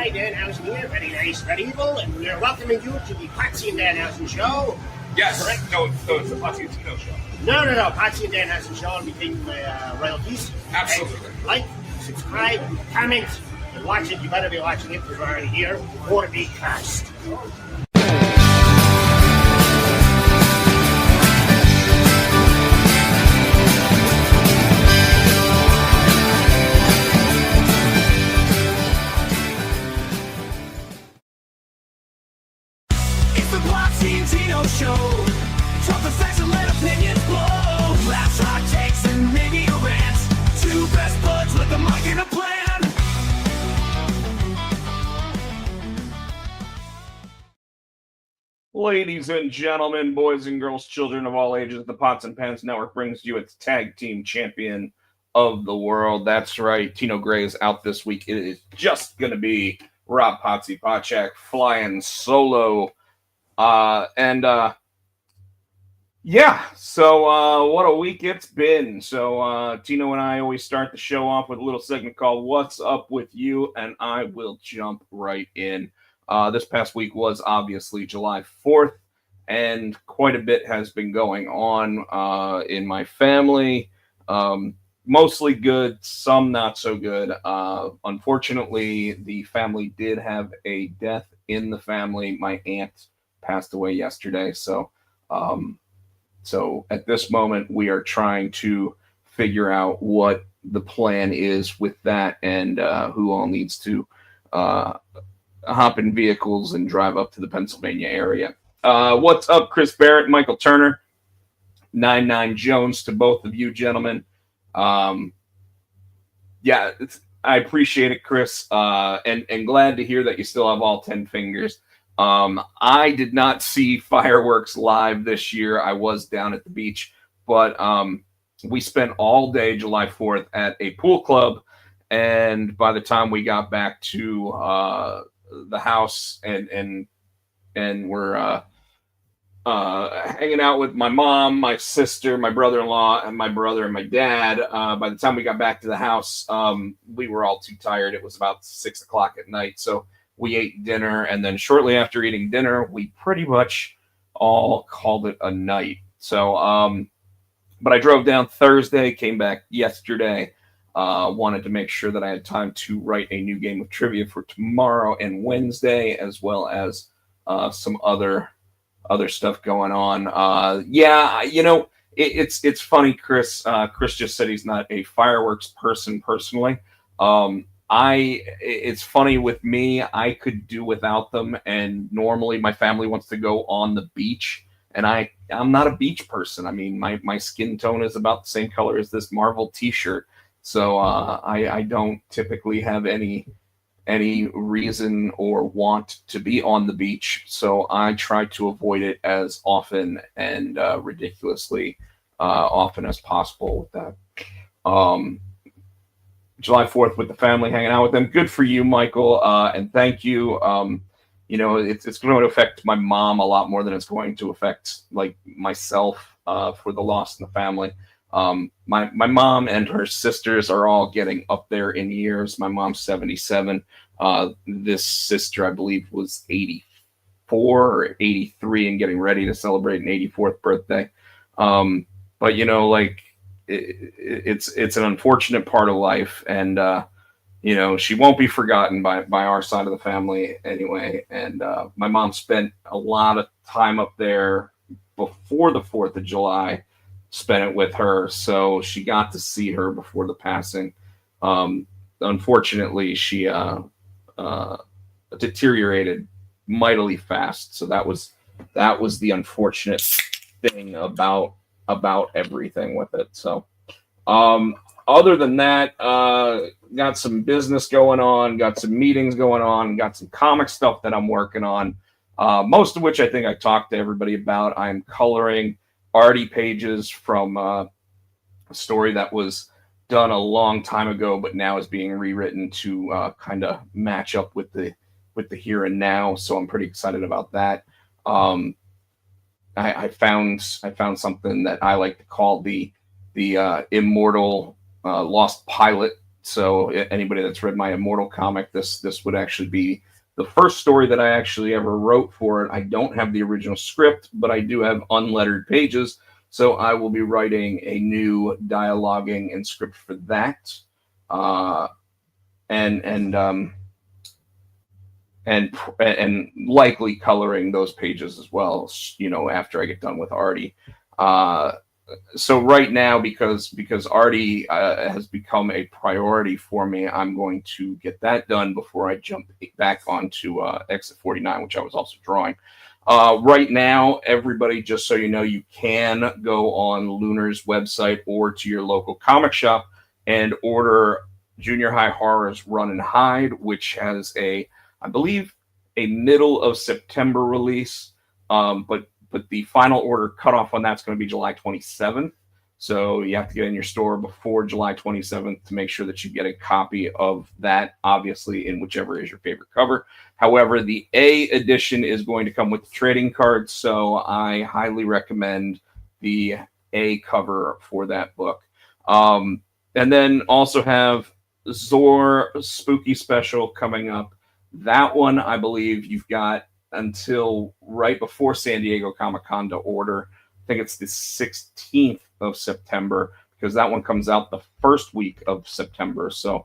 Hi, Danhausen here. Very nice, very evil, and we're welcoming you to the Potsy and Danhausen show. Yes. Correct? No, it's the Potsy and Tino show. No. Potsy and Danhausen show. I'll be taking my royalties. Absolutely. And like, subscribe, comment, and watch it. You better be watching it because we're already here. Or be cursed. It's the Potsy and Tino show. Talk the facts and let opinions blow. Laughs, hot takes, and maybe a rant. Two best buds with a mic and a plan. Ladies and gentlemen, boys and girls, children of all ages, the Pots and Pans Network brings you its tag team champion of the world. That's right. Tino Gray is out this week. It is just going to be Rob Potsy Pochak flying solo. So what a week it's been. So Tino and I always start the show off with a little segment called What's Up With You, and I will jump right in. This past week was obviously July 4th, and quite a bit has been going on in my family. Mostly good, some not so good. Unfortunately, the family did have a death in the family. My aunt passed away yesterday, so at this moment we are trying to figure out what the plan is with that, and who all needs to hop in vehicles and drive up to the Pennsylvania area. What's up, Chris Barrett, Michael Turner, 99 Jones to both of you gentlemen. I appreciate it, Chris, and glad to hear that you still have all 10 fingers. I did not see fireworks live this year. I was down at the beach, but we spent all day July 4th at a pool club, and by the time we got back to the house and we're hanging out with my mom, my sister, my brother-in-law, and my brother and my dad. By the time we got back to the house, we were all too tired. It was about 6 o'clock at night. So we ate dinner. And then shortly after eating dinner, we pretty much all called it a night. So, but I drove down Thursday, came back yesterday. Wanted to make sure that I had time to write a new game of trivia for tomorrow and Wednesday, as well as some other stuff going on. It's funny, Chris. Chris just said he's not a fireworks person personally. It's funny with me. I could do without them, and normally my family wants to go on the beach, and I'm not a beach person. I mean, my skin tone is about the same color as this Marvel T-shirt, so I don't typically have any reason or want to be on the beach, so I try to avoid it as often and ridiculously often as possible with that. July 4th with the family, hanging out with them. Good for you, Michael, and thank you. It's going to affect my mom a lot more than it's going to affect like myself for the loss in the family. My mom and her sisters are all getting up there in years. My mom's 77. This sister, I believe, was 84 or 83 and getting ready to celebrate an 84th birthday. But it's an unfortunate part of life, and she won't be forgotten by our side of the family anyway. And my mom spent a lot of time up there before the 4th of July. Spent it with her, so she got to see her before the passing. Unfortunately, she deteriorated mightily fast, so that was the unfortunate thing about everything with it. So other than that, got some business going on, got some meetings going on, got some comic stuff that I'm working on, most of which I think I talked to everybody about. I'm coloring Artie pages from a story that was done a long time ago, but now is being rewritten to kind of match up with the here and now. So I'm pretty excited about that. I found something that I like to call the immortal lost pilot So anybody that's read my Immortal comic, this would actually be the first story that I actually ever wrote for it. I don't have the original script, but I do have unlettered pages. So I will be writing a new dialoguing and script for that. And likely coloring those pages as well, after I get done with Artie. So right now, because Artie has become a priority for me, I'm going to get that done before I jump back onto Exit 49, which I was also drawing. Right now, everybody, just so you know, you can go on Lunar's website or to your local comic shop and order Junior High Horrors Run and Hide, which has I believe, a middle of September release. But the final order cutoff on that's going to be July 27th. So you have to get in your store before July 27th to make sure that you get a copy of that, obviously, in whichever is your favorite cover. However, the A edition is going to come with the trading cards, so I highly recommend the A cover for that book. And then also have Zor Spooky Special coming up. That one, I believe you've got until right before San Diego Comic-Con to order. I think it's the 16th of September, because that one comes out the first week of September. So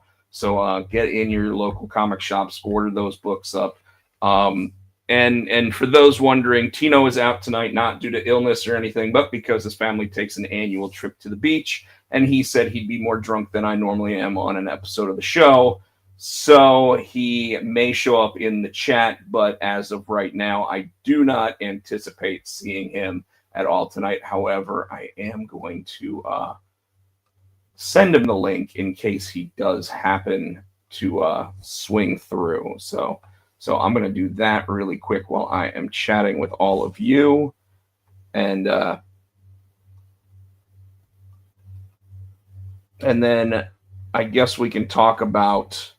get in your local comic shops, order those books up. And for those wondering, Tino is out tonight, not due to illness or anything, but because his family takes an annual trip to the beach, and he said he'd be more drunk than I normally am on an episode of the show. So he may show up in the chat, but as of right now, I do not anticipate seeing him at all tonight. However, I am going to send him the link in case he does happen to swing through. So I'm going to do that really quick while I am chatting with all of you. And then I guess we can talk about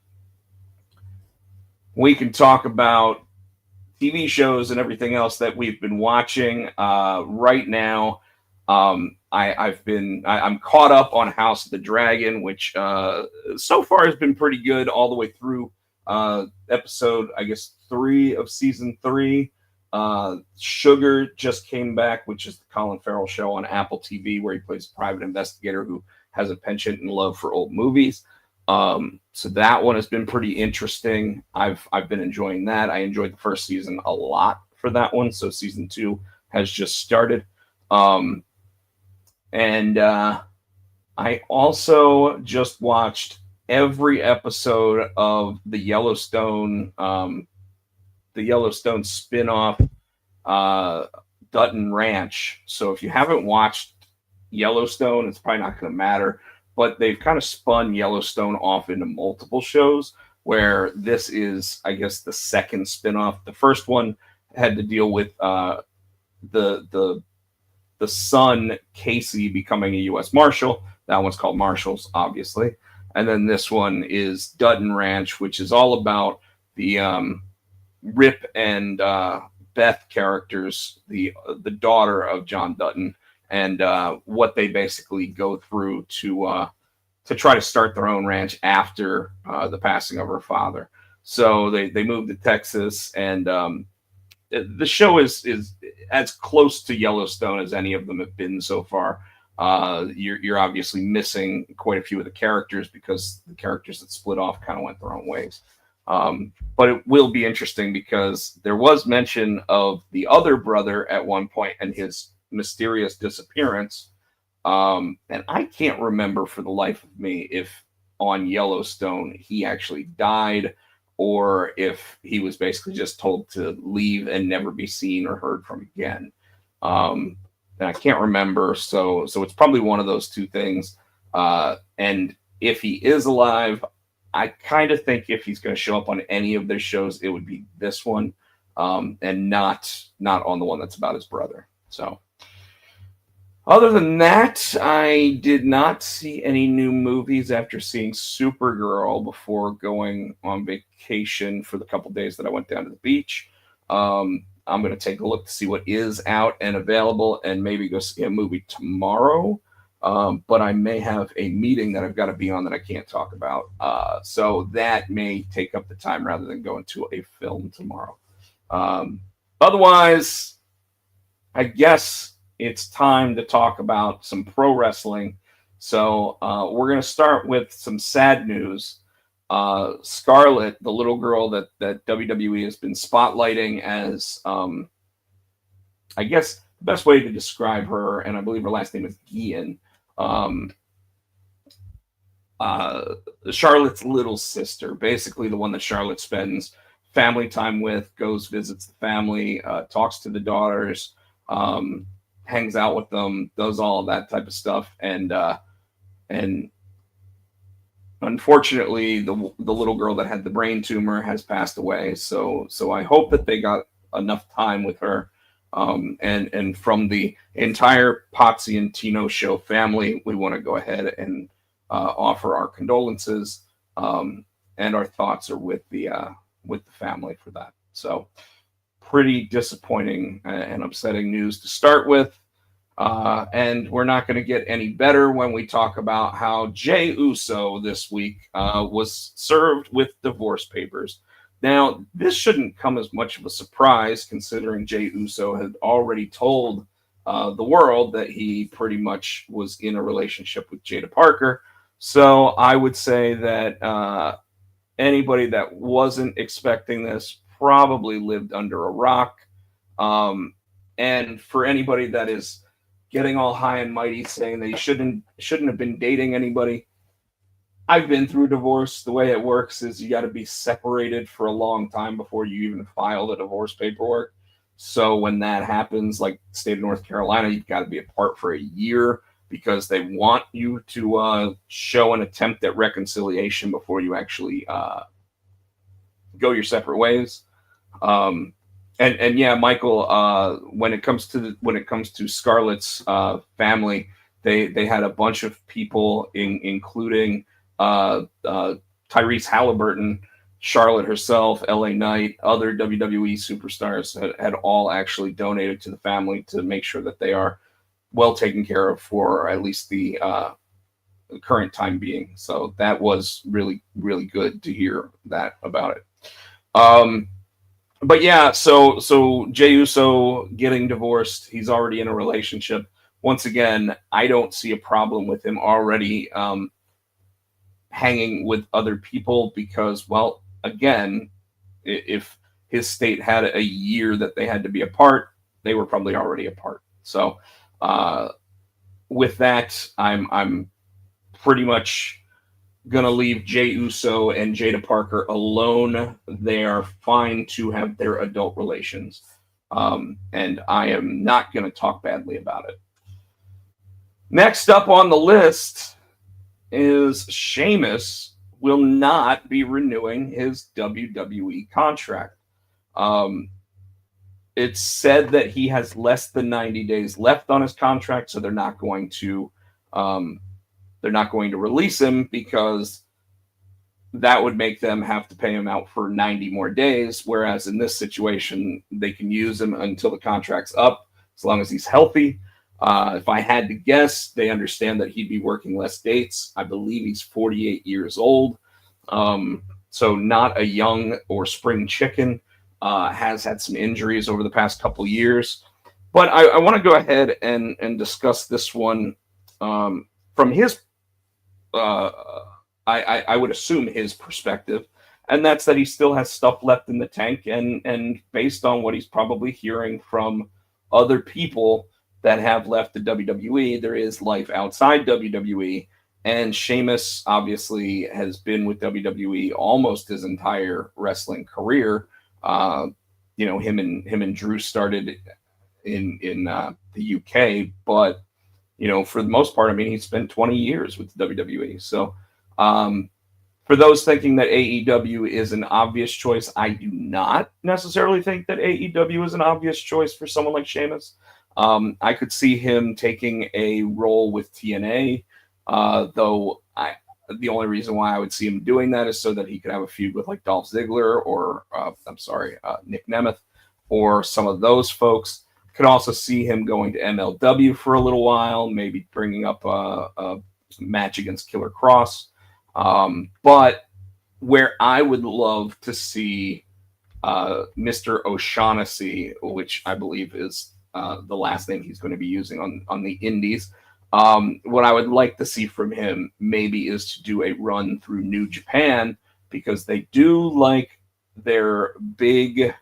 TV shows and everything else that we've been watching. Right now, I'm caught up on House of the Dragon, which so far has been pretty good all the way through episode, I guess, 3 of season 3. Sugar just came back, which is the Colin Farrell show on Apple TV, where he plays a private investigator who has a penchant and love for old movies. So that one has been pretty interesting. I've been enjoying that. I enjoyed the first season a lot for that one. So season 2 has just started. And I also just watched every episode of the Yellowstone spin-off, Dutton Ranch. So if you haven't watched Yellowstone, it's probably not going to matter. But they've kind of spun Yellowstone off into multiple shows, where this is, I guess, the second spinoff. The first one had to deal with the son, Casey, becoming a U.S. Marshal. That one's called Marshals, obviously. And then this one is Dutton Ranch, which is all about the Rip and Beth characters, the daughter of John Dutton, and what they basically go through to try to start their own ranch after the passing of her father. So they moved to Texas, and the show is as close to Yellowstone as any of them have been so far. You're obviously missing quite a few of the characters, because the characters that split off kind of went their own ways. But it will be interesting, because there was mention of the other brother at one point and his mysterious disappearance. And I can't remember for the life of me if on Yellowstone he actually died, or if he was basically just told to leave and never be seen or heard from again. And I can't remember. So it's probably one of those two things. And if he is alive, I kind of think if he's going to show up on any of their shows, it would be this one, and not on the one that's about his brother. So other than that, I did not see any new movies after seeing Supergirl before going on vacation for the couple days that I went down to the beach. I'm going to take a look to see what is out and available, and maybe go see a movie tomorrow. but I may have a meeting that I've got to be on that I can't talk about. So that may take up the time rather than going to a film tomorrow. Otherwise, I guess it's time to talk about some pro wrestling. So we're going to start with some sad news. Scarlett, the little girl that WWE has been spotlighting as, I guess the best way to describe her, and I believe her last name is Guillen, Charlotte's little sister, basically the one that Charlotte spends family time with, goes, visits the family, talks to the daughters, hangs out with them, does all of that type of stuff. And unfortunately, the little girl that had the brain tumor has passed away. So I hope that they got enough time with her. And from the entire Potsy and Tino show family, we want to go ahead and offer our condolences, and our thoughts are with the family for that. So pretty disappointing and upsetting news to start with. And we're not going to get any better when we talk about how Jey Uso this week was served with divorce papers. Now, this shouldn't come as much of a surprise, considering Jey Uso had already told the world that he pretty much was in a relationship with Jada Parker. So I would say that anybody that wasn't expecting this probably lived under a rock. And for anybody that is getting all high and mighty saying that he shouldn't have been dating anybody, I've been through divorce. The way it works is you got to be separated for a long time before you even file the divorce paperwork. So when that happens, like the state of North Carolina, you've got to be apart for a year because they want you to show an attempt at reconciliation before you actually go your separate ways. And yeah, Michael, when it comes to Scarlett's family, they had a bunch of people, including Tyrese Halliburton, Charlotte herself, LA Knight, other WWE superstars had all actually donated to the family to make sure that they are well taken care of for at least the current time being. So that was really, really good to hear that about it. But yeah, so Jey Uso getting divorced, he's already in a relationship. Once again, I don't see a problem with him already hanging with other people because, well, again, if his state had a year that they had to be apart, they were probably already apart. So with that, I'm pretty much gonna leave Jey Uso and Jada Parker alone. They are fine to have their adult relations, and I am not gonna talk badly about it. Next up on the list is Sheamus will not be renewing his WWE contract. It's said that he has less than 90 days left on his contract, so they're not going to release him because that would make them have to pay him out for 90 more days. Whereas in this situation, they can use him until the contract's up, as long as he's healthy. If I had to guess, they understand that he'd be working less dates. I believe he's 48 years old. So not a young or spring chicken. Has had some injuries over the past couple years. But I want to go ahead and discuss this one from his, I would assume his perspective. And that's that he still has stuff left in the tank. And based on what he's probably hearing from other people that have left the WWE, there is life outside WWE. And Sheamus obviously has been with WWE almost his entire wrestling career. Him and Drew started in the UK, but for the most part, I mean, he spent 20 years with the WWE. So for those thinking that AEW is an obvious choice, I do not necessarily think that AEW is an obvious choice for someone like Sheamus. I could see him taking a role with TNA, though the only reason why I would see him doing that is so that he could have a feud with like Dolph Ziggler or Nick Nemeth or some of those folks. Could also see him going to MLW for a little while, maybe bringing up a match against Killer Cross. But where I would love to see Mr. O'Shaughnessy, which I believe is the last name he's going to be using on the indies. What I would like to see from him maybe is to do a run through New Japan, because they do like their big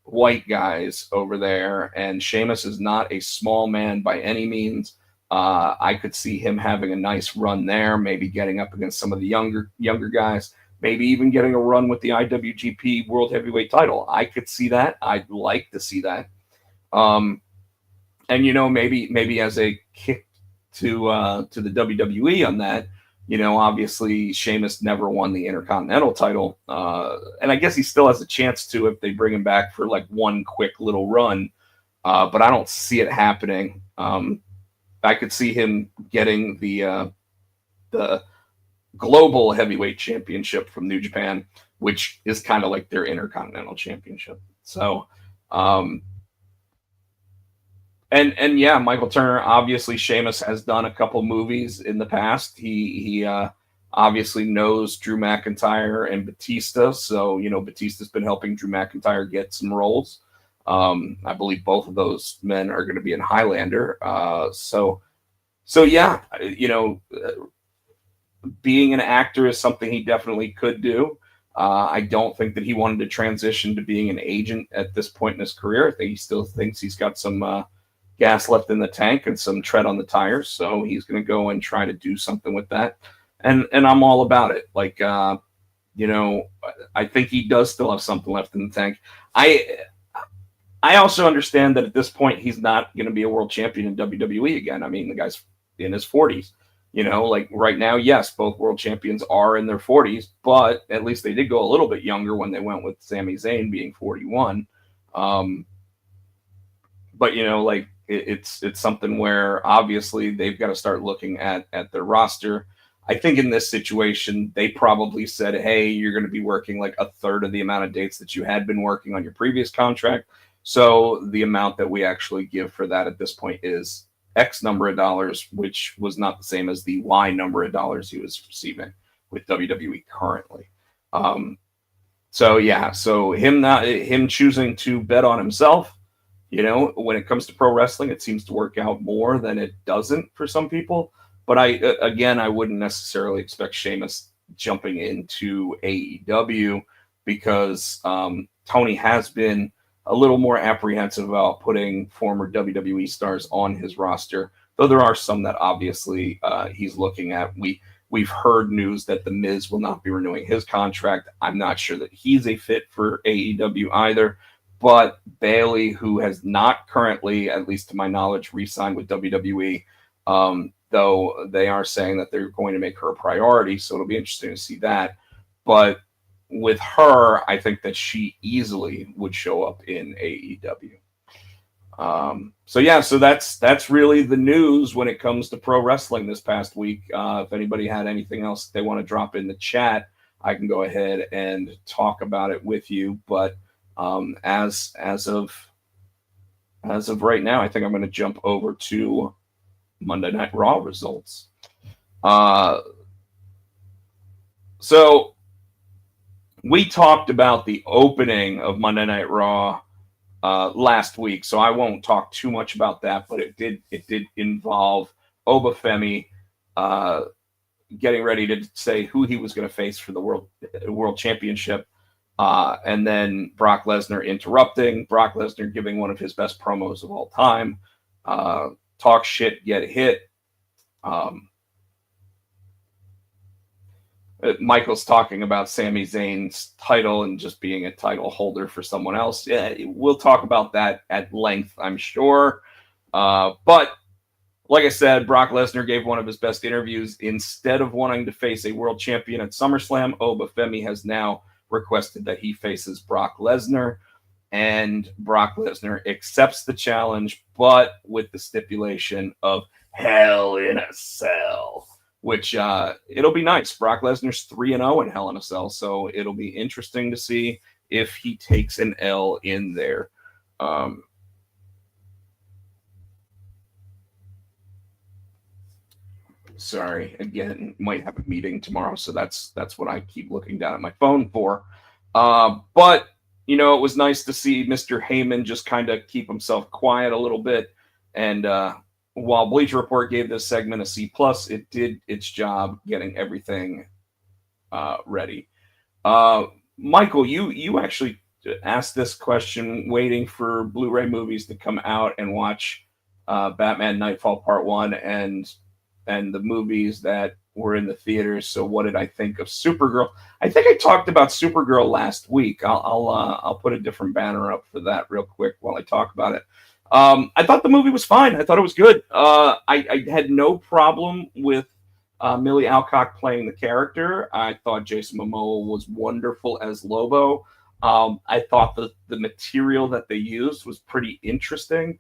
white guys over there, and Sheamus is not a small man by any means. I could see him having a nice run there, maybe getting up against some of the younger guys, maybe even getting a run with the IWGP World Heavyweight title. I could see that. I'd like to see that. And maybe as a kick to the WWE on that, obviously Sheamus never won the Intercontinental title, and I guess he still has a chance to if they bring him back for like one quick little run, but I don't see it happening. I could see him getting the Global Heavyweight Championship from New Japan, which is kind of like their Intercontinental Championship. So, and yeah, Michael Turner, obviously Sheamus has done a couple movies in the past. He obviously knows Drew McIntyre and Batista. So, Batista's been helping Drew McIntyre get some roles. I believe both of those men are going to be in Highlander. So yeah, being an actor is something he definitely could do. I don't think that he wanted to transition to being an agent at this point in his career. I think he still thinks he's got some gas left in the tank and some tread on the tires. So he's going to go and try to do something with that. And I'm all about it. Like, I think he does still have something left in the tank. I also understand that at this point, he's not going to be a world champion in WWE again. I mean, the guy's in his 40s. Like right now, yes, both world champions are in their 40s, but at least they did go a little bit younger when they went with Sami Zayn being 41. But like it's something where obviously they've got to start looking at their roster. I think in this situation, they probably said, hey, you're going to be working like a third of the amount of dates that you had been working on your previous contract. So the amount that we actually give for that at this point is X number of dollars, which was not the same as the Y number of dollars he was receiving with WWE currently. So him choosing to bet on himself, when it comes to pro wrestling, it seems to work out more than it doesn't for some people. But I wouldn't necessarily expect Sheamus jumping into AEW, because Tony has been a little more apprehensive about putting former WWE stars on his roster, though there are some that obviously he's looking at. We've heard news that The Miz will not be renewing his contract. I'm not sure that he's a fit for AEW either, but Bayley, who has not currently, at least to my knowledge, re-signed with WWE, though they are saying that they're going to make her a priority, so it'll be interesting to see that. But with her, I think that she easily would show up in AEW. So that's really the news when it comes to pro wrestling this past week. If anybody had anything else they want to drop in the chat, I can go ahead and talk about it with you. But as of right now, I think I'm going to jump over to Monday Night Raw results. So we talked about the opening of Monday Night Raw last week, so I won't talk too much about that, but it did involve Obafemi getting ready to say who he was going to face for the World Championship, and then Brock Lesnar interrupting, Brock Lesnar giving one of his best promos of all time, talk shit, get hit. Michael's talking about Sami Zayn's title and just being a title holder for someone else. Yeah, we'll talk about that at length, I'm sure. But like I said, Brock Lesnar gave one of his best interviews. Instead of wanting to face a world champion at SummerSlam, Obafemi has now requested that he faces Brock Lesnar. And Brock Lesnar accepts the challenge, but with the stipulation of Hell in a Cell, which it'll be nice. Brock Lesnar's 3-0 in Hell in a Cell, so it'll be interesting to see if he takes an L in there. Sorry, again, might have a meeting tomorrow, so that's what I keep looking down at my phone for. But it was nice to see Mr. Heyman just kind of keep himself quiet a little bit. And while Bleacher Report gave this segment a C plus, it did its job getting everything ready. Michael, you actually asked this question, waiting for Blu-ray movies to come out and watch Batman Nightfall Part 1 and the movies that were in the theaters. So what did I think of Supergirl? I think I talked about Supergirl last week. I'll put a different banner up for that real quick while I talk about it. I thought the movie was fine. I thought it was good. I had no problem with Millie Alcock playing the character. I thought Jason Momoa was wonderful as Lobo. I thought the material that they used was pretty interesting.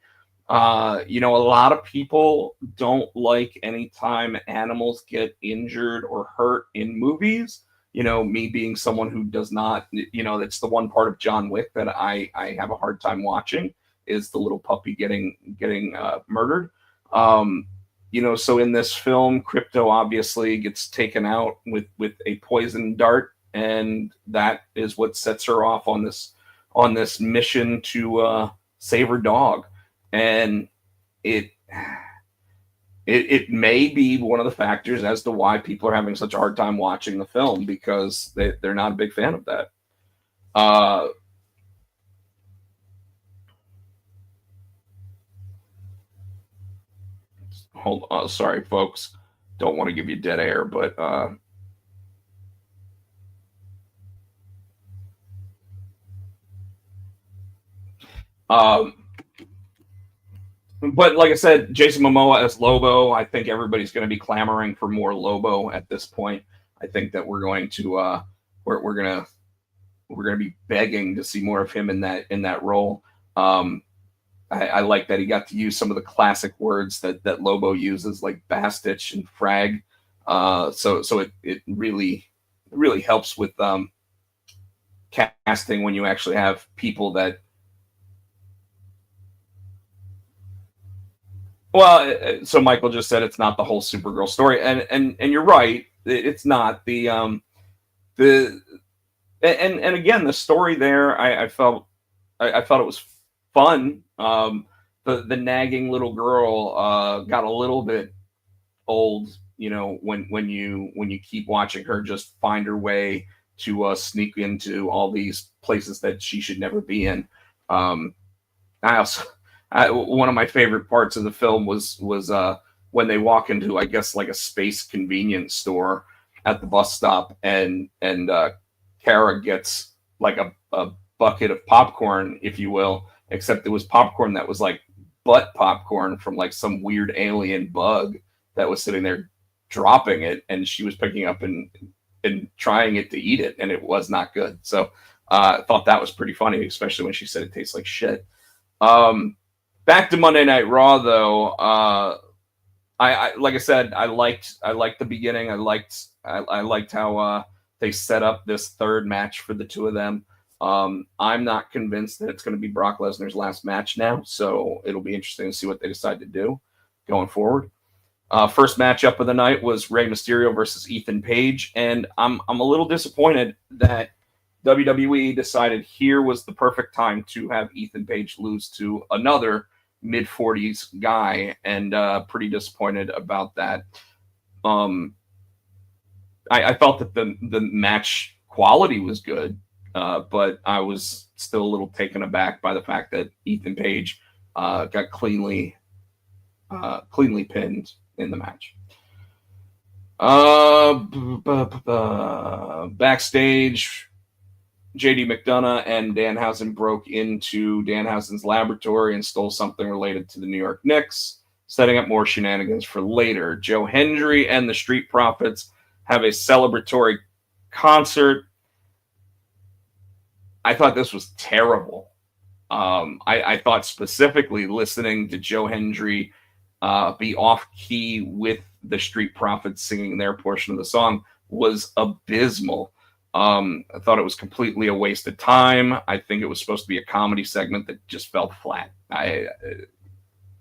A lot of people don't like anytime animals get injured or hurt in movies. Me being someone who does not, that's the one part of John Wick that I have a hard time watching, is the little puppy getting murdered. So in this film, Crypto obviously gets taken out with a poison dart, and that is what sets her off on this mission to save her dog. And it may be one of the factors as to why people are having such a hard time watching the film, because they're not a big fan of that. Hold on, sorry, folks. Don't want to give you dead air, but but like I said, Jason Momoa as Lobo, I think everybody's going to be clamoring for more Lobo at this point. I think that we're going to we're going to be begging to see more of him in that role. I like that he got to use some of the classic words that Lobo uses, like bastich and frag. So it really helps with casting when you actually have people that. Well, so Michael just said it's not the whole Supergirl story, and you're right. It's not and again, the story there, I felt it was fun. The nagging little girl got a little bit old, when you keep watching her just find her way to sneak into all these places that she should never be in. One of my favorite parts of the film was when they walk into, I guess, like a space convenience store at the bus stop, and Kara gets like a bucket of popcorn, if you will, except it was popcorn that was like butt popcorn from like some weird alien bug that was sitting there dropping it, and she was picking up and trying it to eat it, and it was not good. So I thought that was pretty funny, especially when she said it tastes like shit. Back to Monday Night Raw, though. I like I said, I liked the beginning. I liked how they set up this third match for the two of them. I'm not convinced that it's going to be Brock Lesnar's last match now, so it'll be interesting to see what they decide to do going forward. First matchup of the night was Rey Mysterio versus Ethan Page, and I'm a little disappointed that WWE decided here was the perfect time to have Ethan Page lose to another mid-40s guy, and pretty disappointed about that. I felt that the match quality was good, but I was still a little taken aback by the fact that Ethan Page got cleanly pinned in the match. Backstage, JD McDonough and Danhausen broke into Danhausen's laboratory and stole something related to the New York Knicks, setting up more shenanigans for later. Joe Hendry and the Street Profits have a celebratory concert. I thought this was terrible. I thought specifically listening to Joe Hendry be off key with the Street Profits singing their portion of the song was abysmal. I thought it was completely a waste of time. I think it was supposed to be a comedy segment that just fell flat. I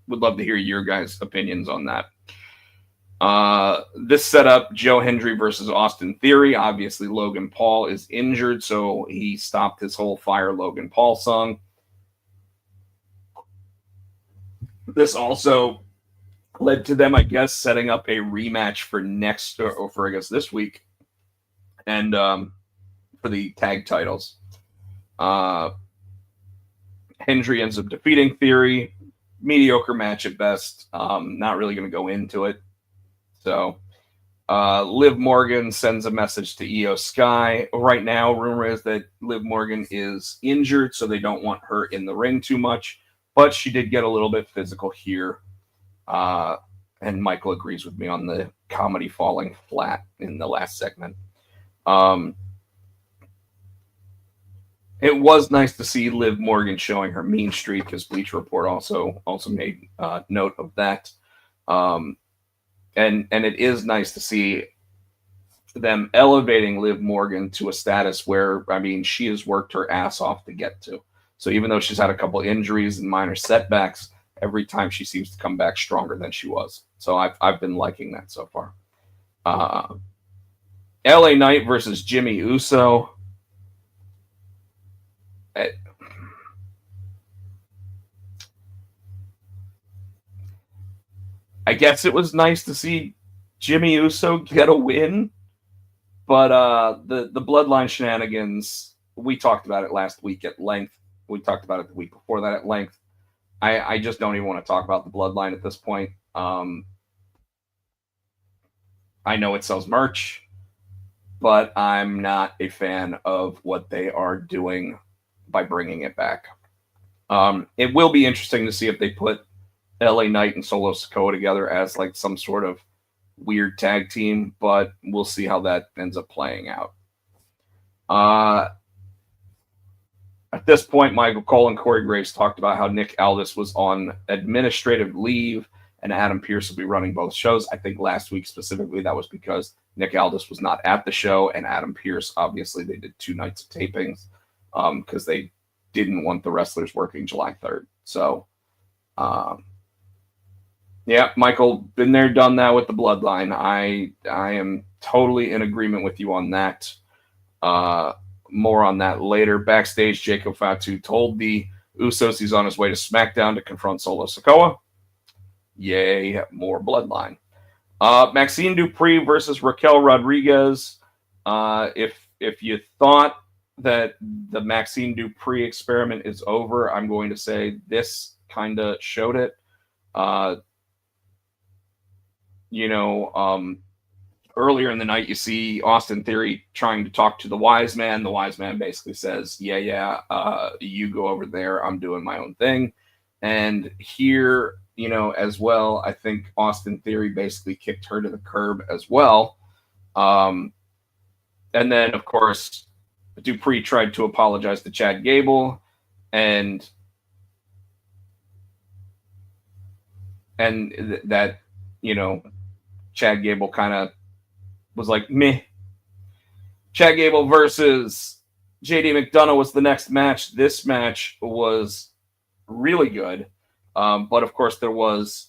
would love to hear your guys' opinions on that. This set up Joe Hendry versus Austin Theory. Obviously, Logan Paul is injured, so he stopped his whole Fire Logan Paul song. This also led to them, I guess, setting up a rematch for next, or for, I guess, this week. And for the tag titles. Hendry ends up defeating Theory. Mediocre match at best. Not really going to go into it. So, Liv Morgan sends a message to Io Sky. Right now, rumor is that Liv Morgan is injured, so they don't want her in the ring too much. But she did get a little bit physical here. And Michael agrees with me on the comedy falling flat in the last segment. It was nice to see Liv Morgan showing her mean streak, because Bleacher Report also made note of that. And it is nice to see them elevating Liv Morgan to a status where, I mean, she has worked her ass off to get to. So even though she's had a couple injuries and minor setbacks, every time she seems to come back stronger than she was. So I've been liking that so far. LA Knight versus Jimmy Uso. I guess it was nice to see Jimmy Uso get a win, but the Bloodline shenanigans, we talked about it last week at length. We talked about it the week before that at length. I just don't even want to talk about the Bloodline at this point. I know it sells merch, but I'm not a fan of what they are doing by bringing it back. It will be interesting to see if they put LA Knight and Solo Sikoa together as like some sort of weird tag team, but we'll see how that ends up playing out. At this point, Michael Cole and Corey Graves talked about how Nick Aldis was on administrative leave and Adam Pearce will be running both shows. I think last week specifically that was because Nick Aldis was not at the show, and Adam Pearce, obviously, they did 2 nights of tapings because they didn't want the wrestlers working July 3rd. So, yeah, Michael, been there, done that with the Bloodline. I am totally in agreement with you on that. More on that later. Backstage, Jacob Fatu told the Usos he's on his way to SmackDown to confront Solo Sikoa. Yay, more Bloodline. Maxine Dupree versus Raquel Rodriguez. If you thought that the Maxine Dupree experiment is over, I'm going to say this kind of showed it. Earlier in the night, you see Austin Theory trying to talk to the wise man. The wise man basically says, yeah, you go over there. I'm doing my own thing. And here, as well, I think Austin Theory basically kicked her to the curb as well. And then, of course, Dupree tried to apologize to Chad Gable. And that, Chad Gable kind of was like, meh. Chad Gable versus JD McDonough was the next match. This match was really good. But, of course, there was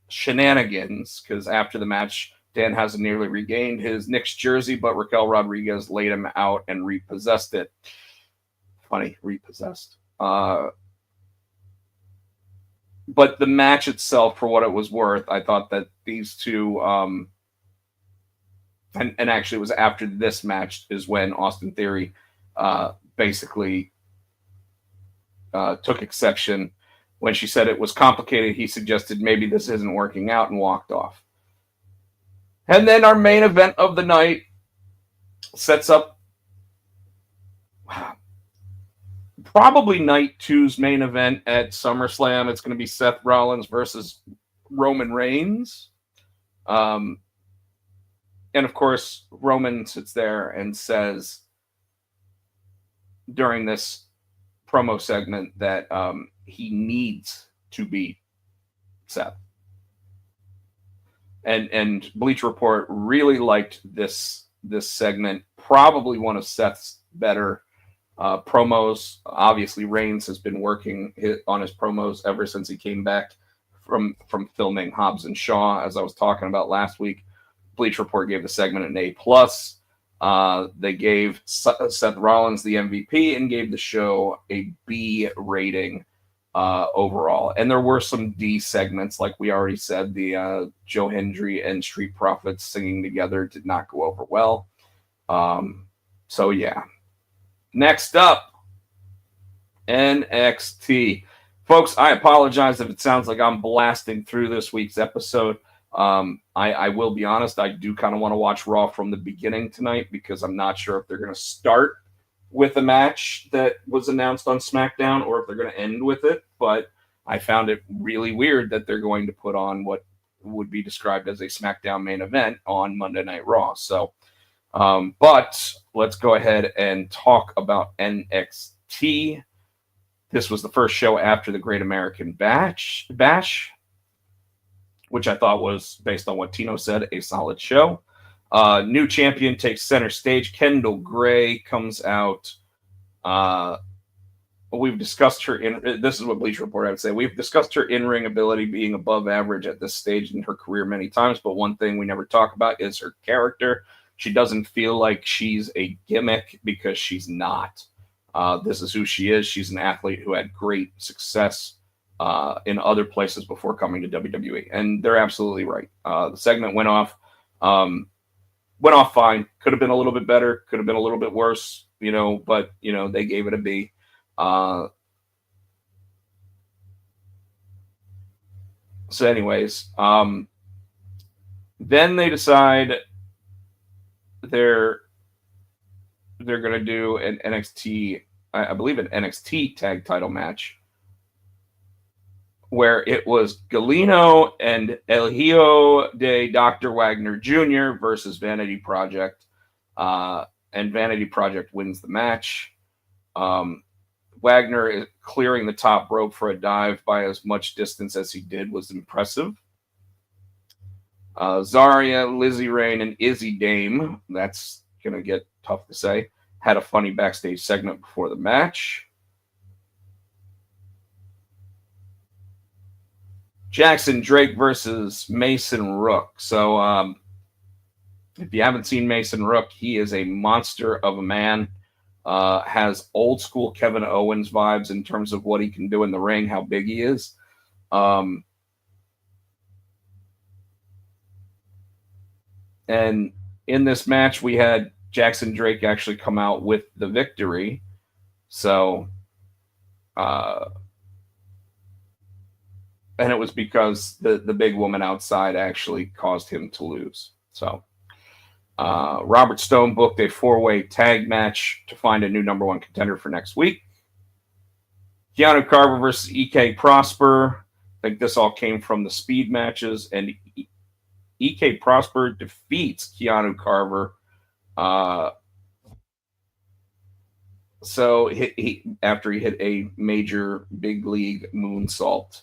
shenanigans because after the match, Danhausen nearly regained his Knicks jersey, but Raquel Rodriguez laid him out and repossessed it. Funny, repossessed. But the match itself, for what it was worth, I thought that these two... And actually, it was after this match is when Austin Theory basically took exception. When she said it was complicated, he suggested maybe this isn't working out and walked off. And then our main event of the night sets up probably night 2's main event at SummerSlam. It's going to be Seth Rollins versus Roman Reigns. And, of course, Roman sits there and says during this promo segment that he needs to beat Seth. And Bleacher Report really liked this segment. Probably one of Seth's better promos. Obviously, Reigns has been working on his promos ever since he came back from filming Hobbs and Shaw, as I was talking about last week. Bleach Report gave the segment an A+. They gave Seth Rollins the MVP and gave the show a B rating overall. And there were some D segments, like we already said. The Joe Hendry and Street Profits singing together did not go over well. So yeah. Next up, NXT. Folks, I apologize if it sounds like I'm blasting through this week's episode. I will be honest, I do kind of want to watch Raw from the beginning tonight because I'm not sure if they're going to start with a match that was announced on SmackDown or if they're going to end with it. But I found it really weird that they're going to put on what would be described as a SmackDown main event on Monday Night Raw. So, but let's go ahead and talk about NXT. This was the first show after the Great American Bash, which I thought was, based on what Tino said, a solid show. New champion takes center stage. Kendall Gray comes out. We've discussed her this is what Bleach Report I would say. We've discussed her in-ring ability being above average at this stage in her career many times, but one thing we never talk about is her character. She doesn't feel like she's a gimmick because she's not. This is who she is. She's an athlete who had great success in other places before coming to WWE. And they're absolutely right. The segment went off fine. Could have been a little bit better. Could have been a little bit worse, but, they gave it a B. So anyways, then they decide they're going to do an NXT, I believe an NXT tag title match where it was Galeno and El Hijo de Dr. Wagner Jr. versus Vanity Project. And Vanity Project wins the match. Wagner is clearing the top rope for a dive by as much distance as he did was impressive. Zarya, Lizzie Rain, and Izzy Dame, that's going to get tough to say, had a funny backstage segment before the match. Jackson Drake versus Mason Rook. So if you haven't seen Mason Rook, he is a monster of a man. Has old school Kevin Owens vibes in terms of what he can do in the ring, how big he is. And in this match, we had Jackson Drake actually come out with the victory. So, and it was because the big woman outside actually caused him to lose. So, Robert Stone booked a 4-way tag match to find a new number one contender for next week. Keanu Carver versus EK Prosper. I think this all came from the speed matches, and EK Prosper defeats Keanu Carver. So he after he hit a major big league moonsault.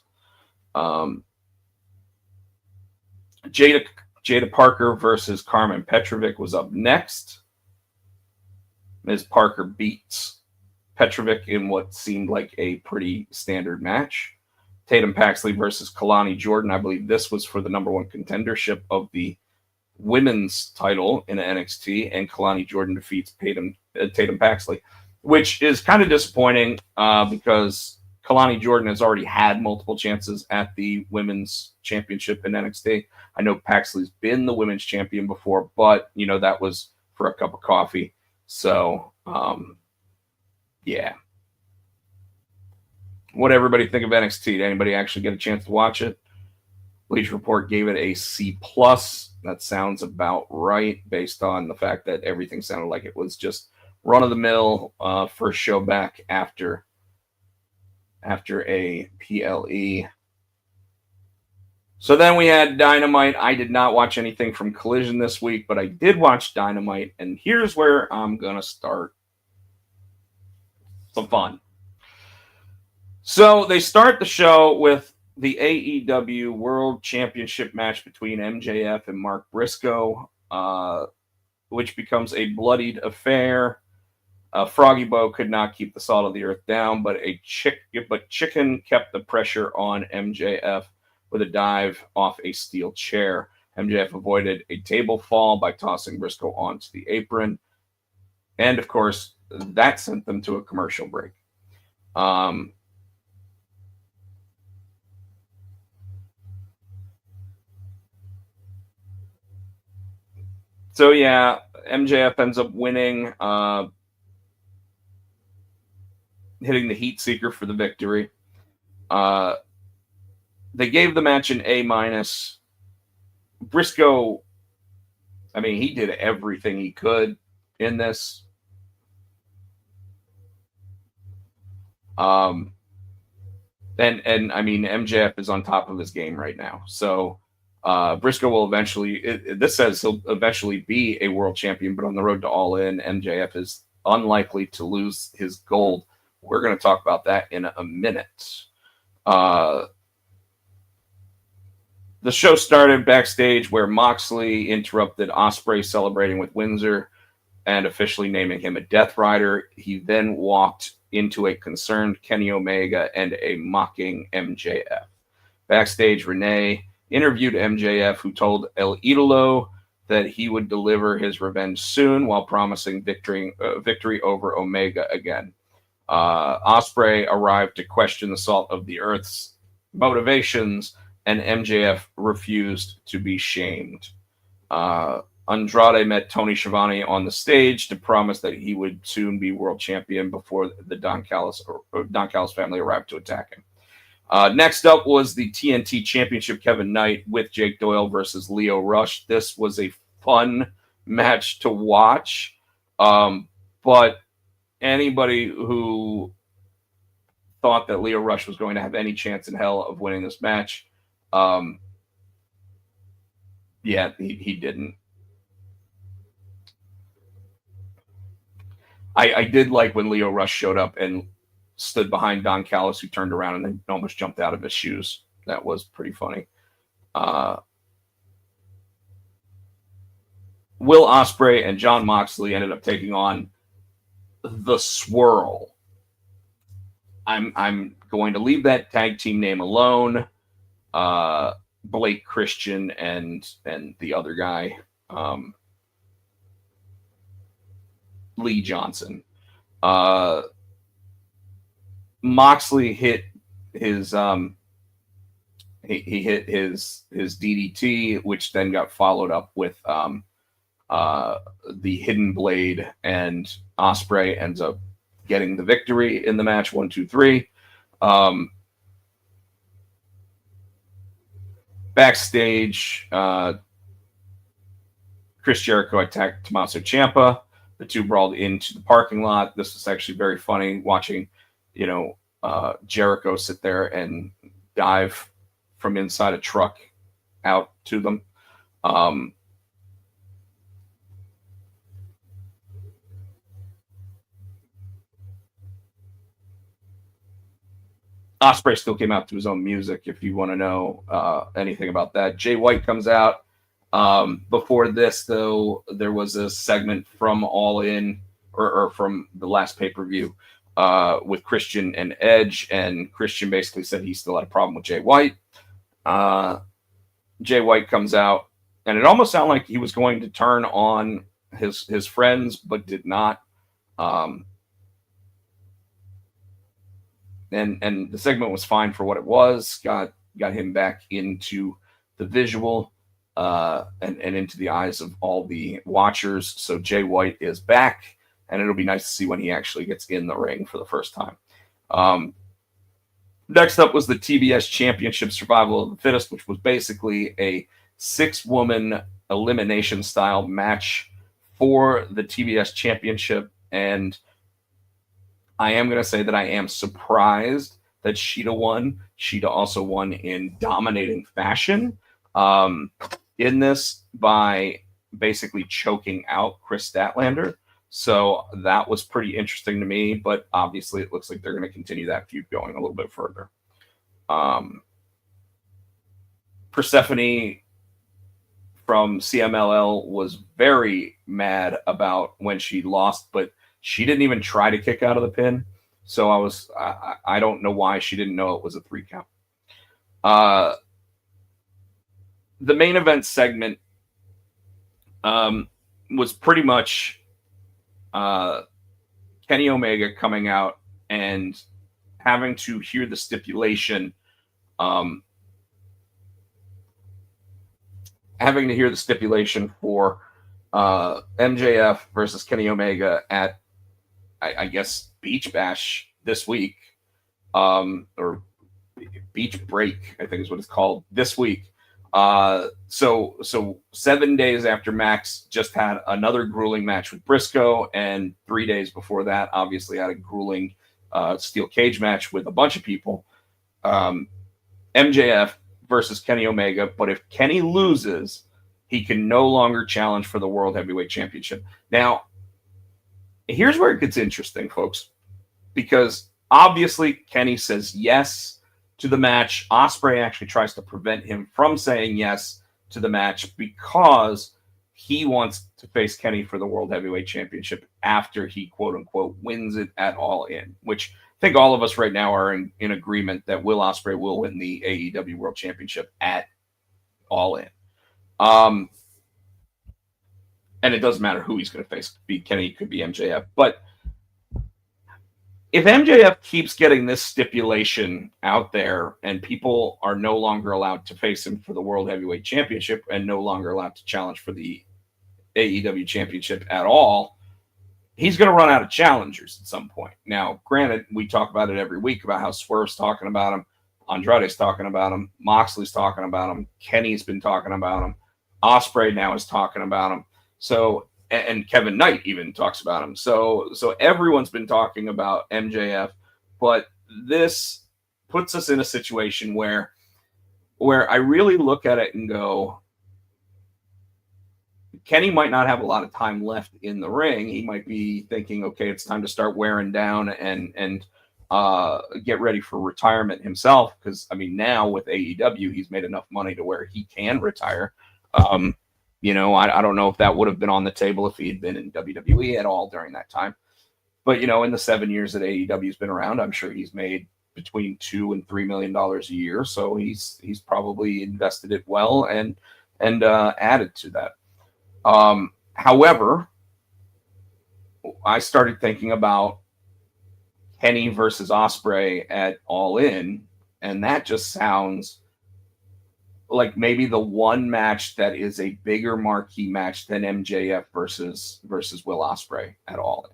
Jada Parker versus Carmen Petrovic was up next. Ms. Parker beats Petrovic in what seemed like a pretty standard match. Tatum Paxley versus Kalani Jordan. I believe this was for the number one contendership of the women's title in NXT, and Kalani Jordan defeats Tatum Paxley, which is kind of disappointing because Kalani Jordan has already had multiple chances at the women's championship in NXT. I know Paxley's been the women's champion before, but, that was for a cup of coffee. So, yeah. What everybody think of NXT? Did anybody actually get a chance to watch it? Bleach Report gave it a C+. That sounds about right based on the fact that everything sounded like it was just run-of-the-mill first show back after a PLE. So then we had Dynamite. I did not watch anything from Collision this week, but I did watch Dynamite, and here's where I'm going to start some fun. So they start the show with the AEW World Championship match between MJF and Mark Briscoe, which becomes a bloodied affair. Froggy Bow could not keep the salt of the earth down, but Chicken kept the pressure on MJF with a dive off a steel chair. MJF avoided a table fall by tossing Briscoe onto the apron. And, of course, that sent them to a commercial break. So, yeah, MJF ends up winning, hitting the Heat Seeker for the victory. They gave the match an A-. Briscoe, I mean, he did everything he could in this. And I mean, MJF is on top of his game right now. So Briscoe will eventually, this says he'll eventually be a world champion, but on the road to All In, MJF is unlikely to lose his gold. We're going to talk about that in a minute. The show started backstage where Moxley interrupted Ospreay celebrating with Windsor and officially naming him a Death Rider. He then walked into a concerned Kenny Omega and a mocking MJF. Backstage, Renee interviewed MJF, who told El Idolo that he would deliver his revenge soon while promising victory over Omega again. Ospreay arrived to question the Salt of the Earth's motivations, and MJF refused to be shamed. Andrade met Tony Schiavone on the stage to promise that he would soon be world champion before the Don Callis family arrived to attack him. Next up was the TNT Championship, Kevin Knight with Jake Doyle versus Lio Rush. This was a fun match to watch, but anybody who thought that Lio Rush was going to have any chance in hell of winning this match, he didn't. I did like when Lio Rush showed up and stood behind Don Callis, who turned around and then almost jumped out of his shoes. That was pretty funny. Will Ospreay and Jon Moxley ended up taking on the Swirl. I'm going to leave that tag team name alone. Blake Christian and the other guy, Lee Johnson. Moxley hit his he hit his DDT, which then got followed up with the Hidden Blade, and Ospreay ends up getting the victory in the match. 1, 2, 3. Backstage, Chris Jericho attacked Tommaso Ciampa. The two brawled into the parking lot. This was actually very funny watching, Jericho sit there and dive from inside a truck out to them. Ospreay still came out to his own music, if you want to know anything about that. Jay White comes out. Before this, though, there was a segment from All In, or from the last pay-per-view, with Christian and Edge, and Christian basically said he still had a problem with Jay White. Jay White comes out, and it almost sounded like he was going to turn on his friends, but did not. And the segment was fine for what it was. Got him back into the visual and into the eyes of all the watchers. So Jay White is back, and it'll be nice to see when he actually gets in the ring for the first time. Next up was the TBS Championship Survival of the Fittest, which was basically a 6-woman elimination style match for the TBS Championship. And I am going to say that I am surprised that Sheeta won. Sheeta also won in dominating fashion in this by basically choking out Chris Statlander. So that was pretty interesting to me, but obviously it looks like they're going to continue that feud going a little bit further. Persephone from CMLL was very mad about when she lost, but she didn't even try to kick out of the pin. So I don't know why she didn't know it was a 3 count. the main event segment was pretty much Kenny Omega coming out and having to hear the stipulation, for MJF versus Kenny Omega at, I guess, Beach Bash this week, or Beach Break, I think is what it's called, this week. So 7 days after Max just had another grueling match with Briscoe, and 3 days before that, obviously had a grueling steel cage match with a bunch of people. MJF versus Kenny Omega, but if Kenny loses, he can no longer challenge for the World Heavyweight Championship. Now, here's where it gets interesting, folks, because obviously Kenny says yes to the match. Ospreay actually tries to prevent him from saying yes to the match because he wants to face Kenny for the World Heavyweight Championship after he, quote unquote, wins it at All In, which I think all of us right now are in agreement that Will Ospreay will win the AEW World Championship at All In. And it doesn't matter who he's going to face. Could be Kenny, could be MJF. But if MJF keeps getting this stipulation out there and people are no longer allowed to face him for the World Heavyweight Championship and no longer allowed to challenge for the AEW Championship at all, he's going to run out of challengers at some point. Now, granted, we talk about it every week about how Swerve's talking about him, Andrade's talking about him, Moxley's talking about him, Kenny's been talking about him, Ospreay now is talking about him. So, and Kevin Knight even talks about him. So everyone's been talking about MJF, but this puts us in a situation where I really look at it and go, Kenny might not have a lot of time left in the ring. He might be thinking, okay, it's time to start wearing down and get ready for retirement himself. Because, I mean, now with AEW, he's made enough money to where he can retire. You know, I don't know if that would have been on the table if he had been in WWE at all during that time. But, you know, in the 7 years that AEW's been around, I'm sure he's made between $2 and $3 million a year. So he's probably invested it well and added to that. However, I started thinking about Kenny versus Ospreay at All In, and that just sounds like maybe the one match that is a bigger marquee match than MJF versus Will Ospreay at All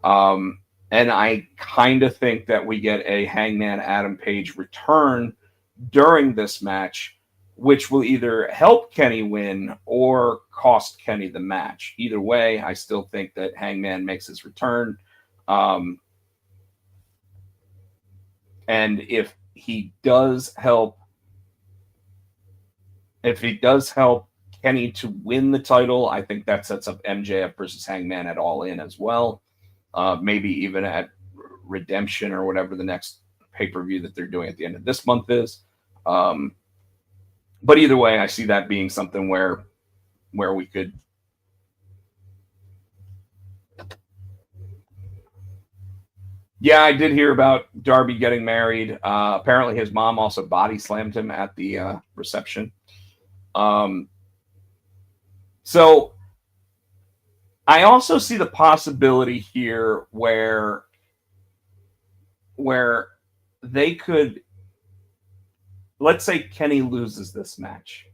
In. And I kind of think that we get a Hangman Adam Page return during this match, which will either help Kenny win or cost Kenny the match. Either way, I still think that Hangman makes his return. And if he does help Kenny to win the title, I think that sets up MJF versus Hangman at All In as well. Maybe even at Redemption or whatever the next pay-per-view that they're doing at the end of this month is. But either way, I see that being something where we could. Yeah, I did hear about Darby getting married. Apparently his mom also body slammed him at the reception. So I also see the possibility here where they could, let's say Kenny loses this match,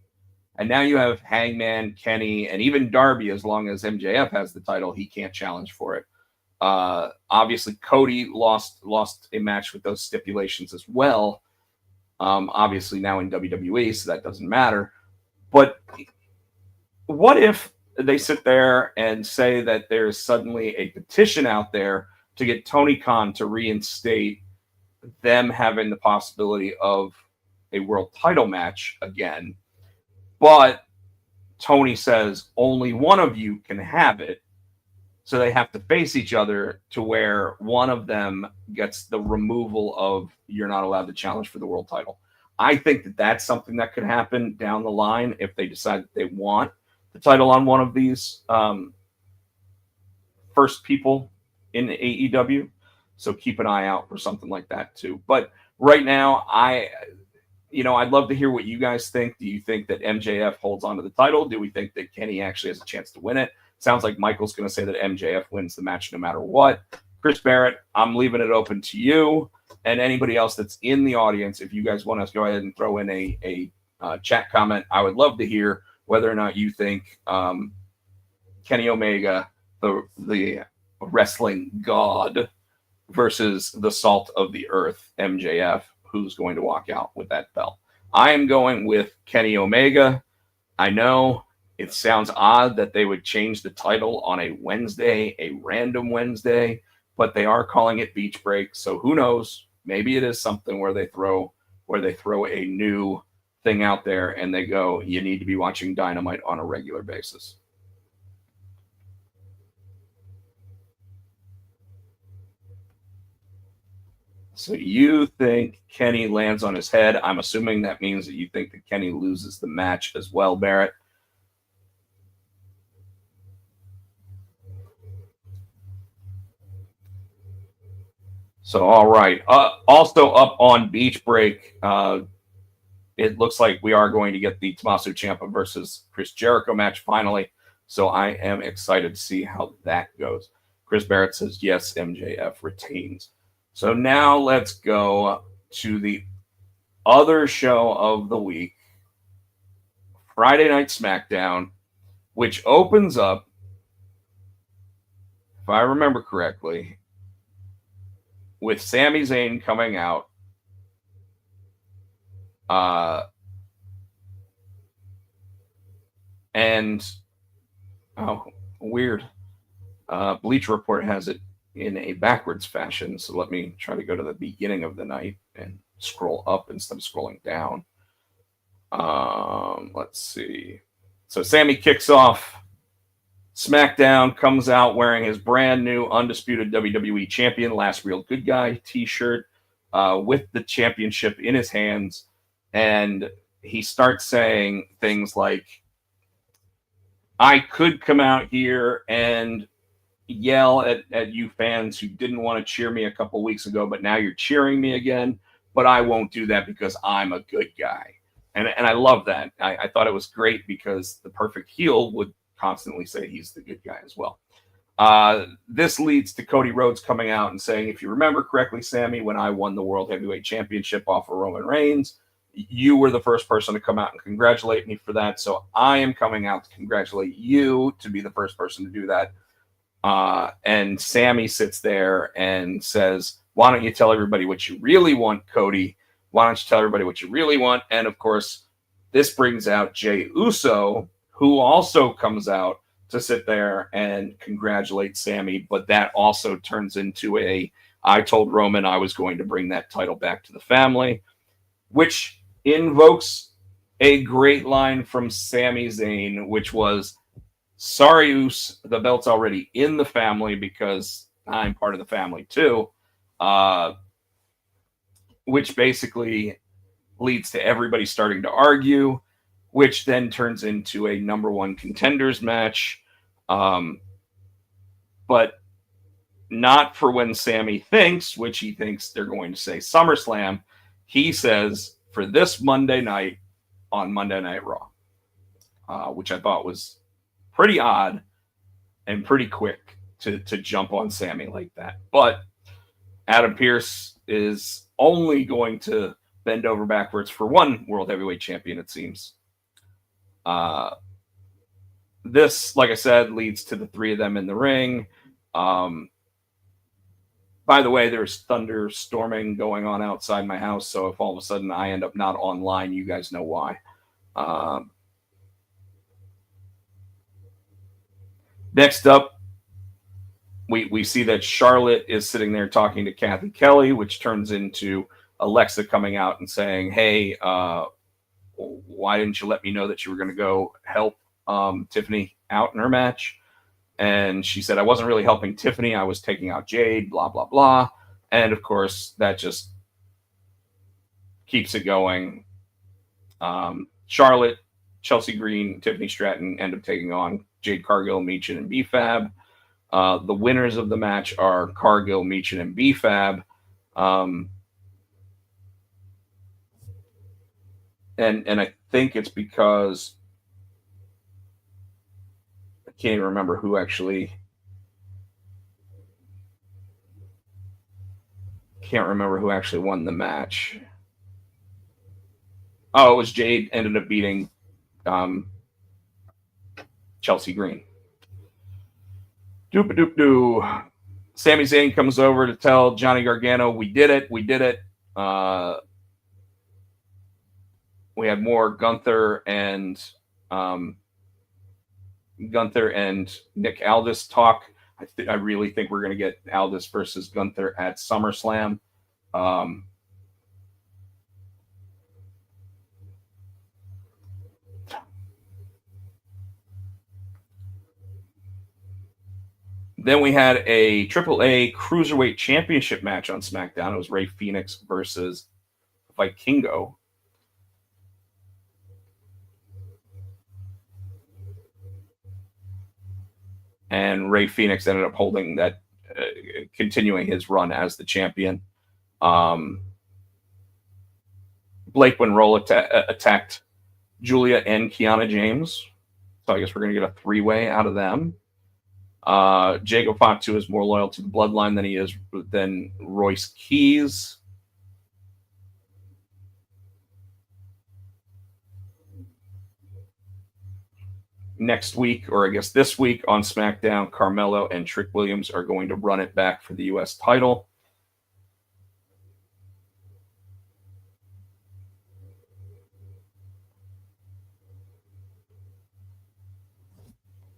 and now you have Hangman, Kenny, and even Darby. As long as MJF has the title, he can't challenge for it. Obviously, Cody lost a match with those stipulations as well. Obviously now in WWE, so that doesn't matter. But what if they sit there and say that there's suddenly a petition out there to get Tony Khan to reinstate them having the possibility of a world title match again, but Tony says only one of you can have it, so they have to face each other to where one of them gets the removal of you're not allowed to challenge for the world title. I think that that's something that could happen down the line if they decide that they want the title on one of these first people in AEW. So keep an eye out for something like that too. But right now, I'd love to hear what you guys think. Do you think that MJF holds on to the title? Do we think that Kenny actually has a chance to win it? Sounds like Michael's going to say that MJF wins the match no matter what. Chris Barrett, I'm leaving it open to you and anybody else that's in the audience. If you guys want to go ahead and throw in a chat comment, I would love to hear whether or not you think Kenny Omega, the wrestling god, versus the salt of the earth, MJF, who's going to walk out with that belt. I am going with Kenny Omega. I know it sounds odd that they would change the title on a Wednesday, a random Wednesday, but they are calling it Beach Break. So who knows? Maybe it is something where they throw a new thing out there and they go, you need to be watching Dynamite on a regular basis. So you think Kenny lands on his head. I'm assuming that means that you think that Kenny loses the match as well, Barrett. So, all right. Also up on Beach Break, it looks like we are going to get the Tommaso Ciampa versus Chris Jericho match finally. So I am excited to see how that goes. Chris Barrett says, yes, MJF retains. So now let's go to the other show of the week, Friday Night SmackDown, which opens up, if I remember correctly, with Sami Zayn coming out. Weird. Bleacher Report has it in a backwards fashion. So let me try to go to the beginning of the night and scroll up instead of scrolling down. Let's see. So Sami kicks off SmackDown, comes out wearing his brand new undisputed WWE champion, Last Real Good Guy t-shirt, with the championship in his hands. And he starts saying things like, I could come out here and yell at you fans who didn't want to cheer me a couple weeks ago, but now you're cheering me again. But I won't do that because I'm a good guy. And I love that. I thought it was great because the perfect heel would constantly say he's the good guy as well. This leads to Cody Rhodes coming out and saying, if you remember correctly, Sami, when I won the World Heavyweight Championship off of Roman Reigns, you were the first person to come out and congratulate me for that. So I am coming out to congratulate you to be the first person to do that. And Sami sits there and says, why don't you tell everybody what you really want, Cody? Why don't you tell everybody what you really want? And of course, this brings out Jey Uso, who also comes out to sit there and congratulate Sami. But that also turns into I told Roman I was going to bring that title back to the family, which invokes a great line from Sami Zayn, which was, sorry, Us, the belt's already in the family because I'm part of the family too. Which basically leads to everybody starting to argue, which then turns into a number one contenders match. But not for when Sami thinks, which he thinks they're going to say SummerSlam. He says for this Monday night on Monday Night Raw, which I thought was pretty odd and pretty quick to jump on Sami like that. But Adam Pearce is only going to bend over backwards for one World Heavyweight Champion, it seems. This, like I said, leads to the three of them in the ring. By the way, there's thunderstorming going on outside my house, so if all of a sudden I end up not online, you guys know why. Next up, we see that Charlotte is sitting there talking to Kathy Kelly, which turns into Alexa coming out and saying, hey, why didn't you let me know that you were going to go help Tiffany out in her match? And she said, I wasn't really helping Tiffany. I was taking out Jade, blah, blah, blah. And, of course, that just keeps it going. Charlotte, Chelsea Green, Tiffany Stratton end up taking on Jade Cargill, Meechin, and B-Fab. The winners of the match are Cargill, Meechin, and B-Fab. and I think it's because I can't even remember who actually. Can't remember who actually won the match. Oh, it was Jade ended up beating um, Chelsea Green. Doop doop doo. Sami Zayn comes over to tell Johnny Gargano, "We did it. We did it." We had more um, Gunther and Nick Aldis talk. I really think we're going to get Aldis versus Gunther at SummerSlam. Then we had a AAA Cruiserweight Championship match on SmackDown. It was Rey Fenix versus Vikingo. And Rey Fenix ended up holding that, continuing his run as the champion. Blake Monroe attacked Julia and Kiana James. So I guess we're going to get a three-way out of them. Jago Fatu is more loyal to the bloodline than Royce Keys. Next week, or I guess this week on SmackDown, Carmelo and Trick Williams are going to run it back for the U.S. title.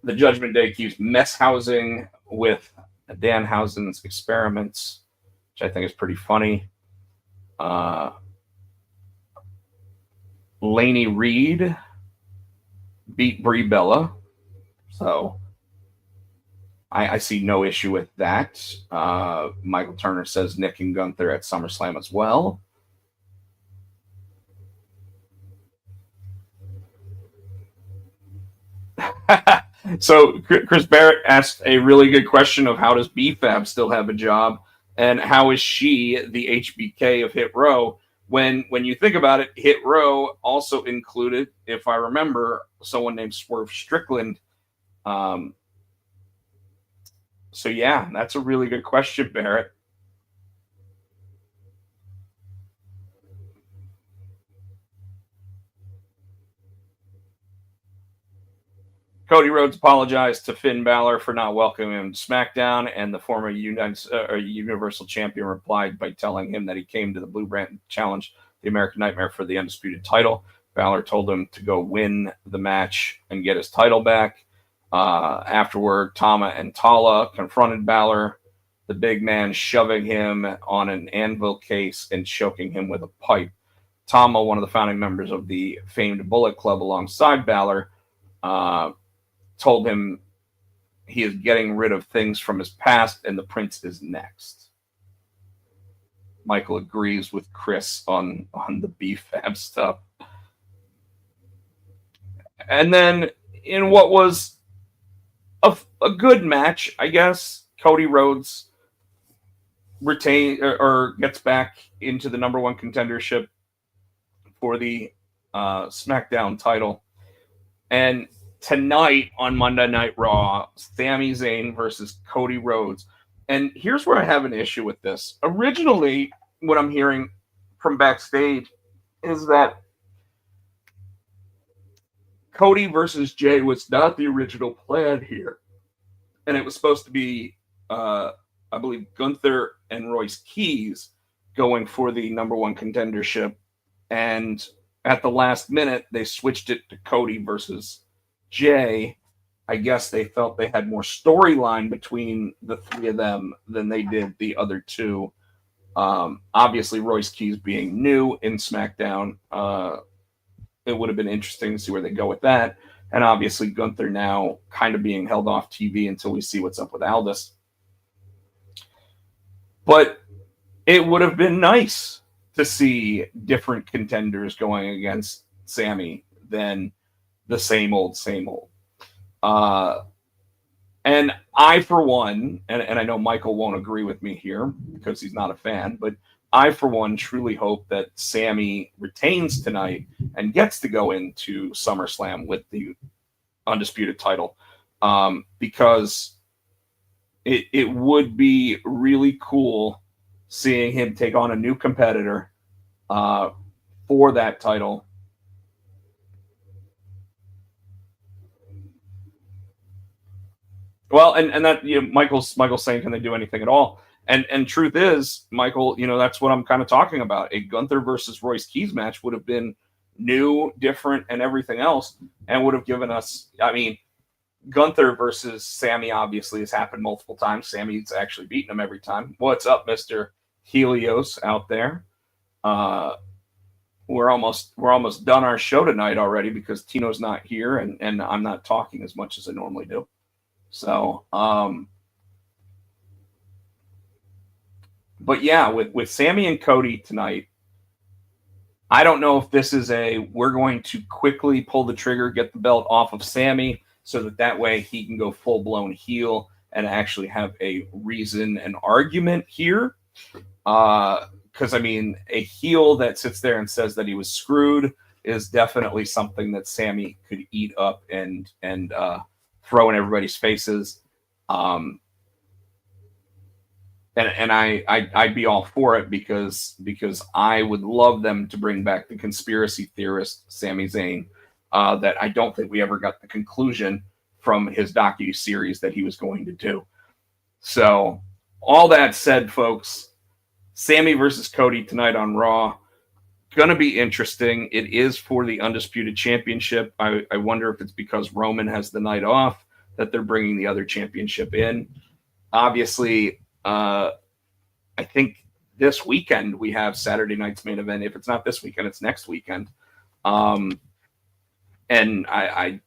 The Judgment Day keeps mess housing with Danhausen's experiments, which I think is pretty funny. Laney Reed beat Brie Bella, so I see no issue with that. Michael Turner says Nick and Gunther at SummerSlam as well. So Chris Barrett asked a really good question of how does BFAB still have a job, and how is she the HBK of Hit Row? When you think about it, Hit Row also included, if I remember, someone named Swerve Strickland. So yeah, that's a really good question, Barrett. Cody Rhodes apologized to Finn Balor for not welcoming him to SmackDown, and the former Universal Champion replied by telling him that he came to the Blue Brand to challenge the American Nightmare for the undisputed title. Balor told him to go win the match and get his title back. Afterward, Tama and Tala confronted Balor, the big man shoving him on an anvil case and choking him with a pipe. Tama, one of the founding members of the famed Bullet Club alongside Balor, told him he is getting rid of things from his past and the prince is next. Michael agrees with Chris on the BFAB stuff. And then in what was a good match, I guess, Cody Rhodes gets back into the number one contendership for the SmackDown title. And tonight on Monday Night Raw, Sami Zayn versus Cody Rhodes. And here's where I have an issue with this. Originally, what I'm hearing from backstage is that Cody versus Jay was not the original plan here. And it was supposed to be, I believe, Gunther and Royce Keys going for the number one contendership. And at the last minute, they switched it to Cody versus Jay. I guess they felt they had more storyline between the three of them than they did the other two. Obviously, Royce Keys being new in SmackDown, it would have been interesting to see where they go with that. And obviously, Gunther now kind of being held off TV until we see what's up with Aldis. But it would have been nice to see different contenders going against Sami than the same old. And I, for one, and I know Michael won't agree with me here because he's not a fan, but I, for one, truly hope that Sami retains tonight and gets to go into SummerSlam with the undisputed title, because it would be really cool seeing him take on a new competitor for that title. Well, and that, you know, Michael's saying, can they do anything at all? And truth is, Michael, you know, that's what I'm kind of talking about. A Gunther versus Royce Keys match would have been new, different, and everything else, and would have given us, I mean, Gunther versus Sami obviously has happened multiple times. Sami's actually beaten him every time. What's up, Mr. Helios out there? We're almost done our show tonight already because Tino's not here and I'm not talking as much as I normally do. So, but yeah, with Sami and Cody tonight, I don't know if this is we're going to quickly pull the trigger, get the belt off of Sami, so that way he can go full-blown heel and actually have a reason and argument here. Because, I mean, a heel that sits there and says that he was screwed is definitely something that Sami could eat up and throw in everybody's faces. And I'd be all for it because I would love them to bring back the conspiracy theorist Sami Zayn, that I don't think we ever got the conclusion from his docu-series that he was going to do. So, all that said, folks, Sami versus Cody tonight on Raw, gonna be interesting. It is for the Undisputed Championship. I wonder if it's because Roman has the night off that they're bringing the other championship in. Obviously, I think this weekend we have Saturday night's main event. If it's not this weekend, it's next weekend. And I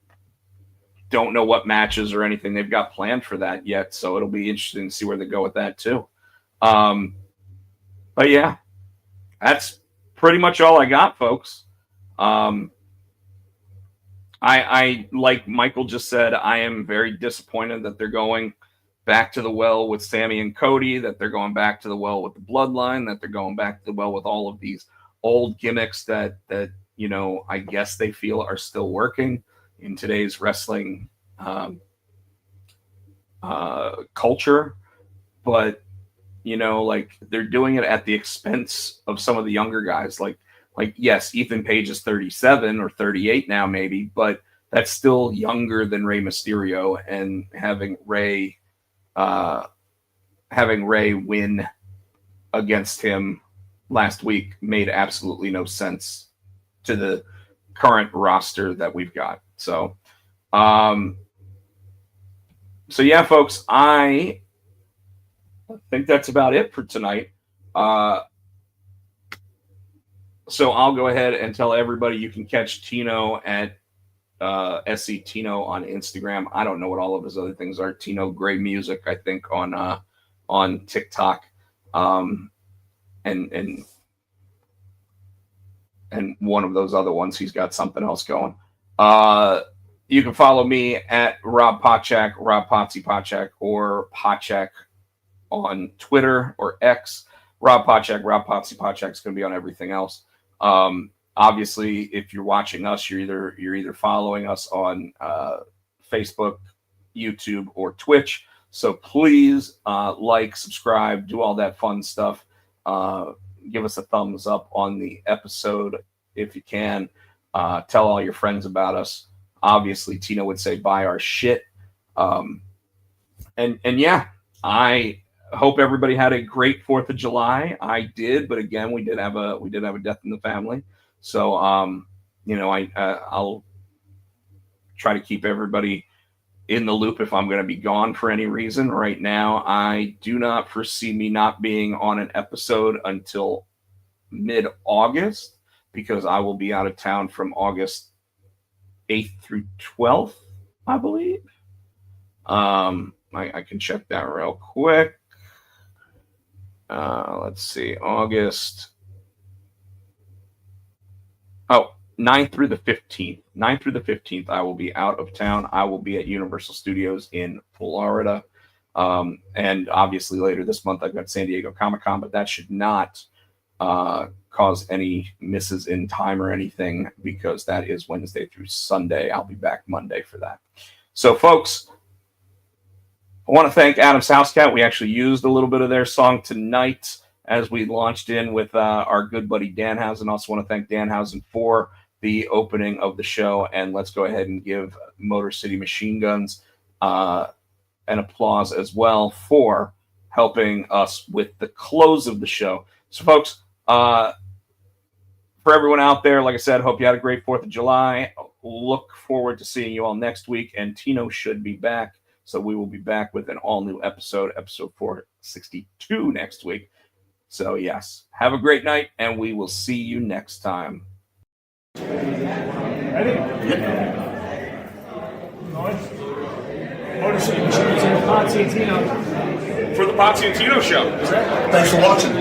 don't know what matches or anything they've got planned for that yet, so it'll be interesting to see where they go with that too. But yeah, that's pretty much all I got, folks. I like Michael just said, I am very disappointed that they're going back to the well with Sami and Cody, that they're going back to the well with the Bloodline, that they're going back to the well with all of these old gimmicks that you know, I guess they feel are still working in today's wrestling culture. But, you know, like, they're doing it at the expense of some of the younger guys. Like yes, Ethan Page is 37 or 38 now, maybe, but that's still younger than Rey Mysterio, and having Rey win against him last week made absolutely no sense to the current roster that we've got. So yeah, folks, I think that's about it for tonight. So I'll go ahead and tell everybody you can catch Tino at SC Tino on Instagram. I don't know what all of his other things are. Tino Gray Music, I think, on TikTok, and one of those other ones, he's got something else going. You can follow me at Rob Pochak, Rob Potsy Pochak, or Pochak on Twitter or X. Rob Pochak, Rob Potsy Pochak is going to be on everything else. Obviously, if you're watching us, you're either following us on Facebook, YouTube, or Twitch. So please like, subscribe, do all that fun stuff. Give us a thumbs up on the episode if you can. Tell all your friends about us. Obviously, Tino would say buy our shit. And yeah, I hope everybody had a great 4th of July. I did, but again, we did have a death in the family. So you know, I'll try to keep everybody in the loop if I'm going to be gone for any reason. Right now, I do not foresee me not being on an episode until mid-August, because I will be out of town from August 8th through 12th, I believe. I can check that real quick. Let's see, August. 9th through the 15th. 9th through the 15th, I will be out of town. I will be at Universal Studios in Florida. And obviously later this month, I've got San Diego Comic-Con, but that should not cause any misses in time or anything, because that is Wednesday through Sunday. I'll be back Monday for that. So, folks, I want to thank Adam's House Cat. We actually used a little bit of their song tonight as we launched in with our good buddy Danhausen. Also want to thank Danhausen for the opening of the show. And let's go ahead and give Motor City Machine Guns an applause as well for helping us with the close of the show. So, folks, for everyone out there, like I said, hope you had a great 4th of July. Look forward to seeing you all next week. And Tino should be back. So we will be back with an all-new episode 462 next week. So, yes, have a great night, and we will see you next time. Ready? Yeah. Motor City Machines and Potsy and Tino. For the Potsy and Tino show. Thanks for watching.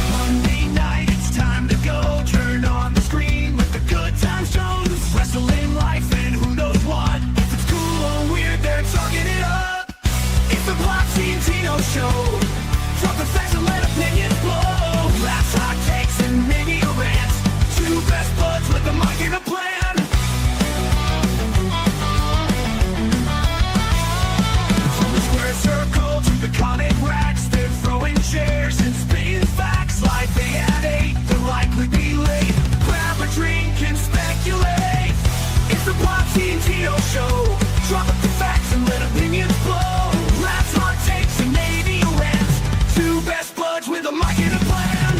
Monday night, it's time to go. Turn on the screen with the good times shows. Wrestling life and who knows what. If it's cool or weird, they're talking it up. It's the Potsy and Tino show. Drop the facts and let opinions blow. Laughs, hot takes, and maybe a rant. Two best buds with the mic and a plan. From the square circle to the comic racks, they're throwing chairs and spitting facts like they had 8. They'll likely be late. Grab a drink and speculate. It's the Potsy and Tino show. Drop the facts and let opinions blow. Laughs, hot takes, and maybe a rant. Two best buds with a mic and a plan.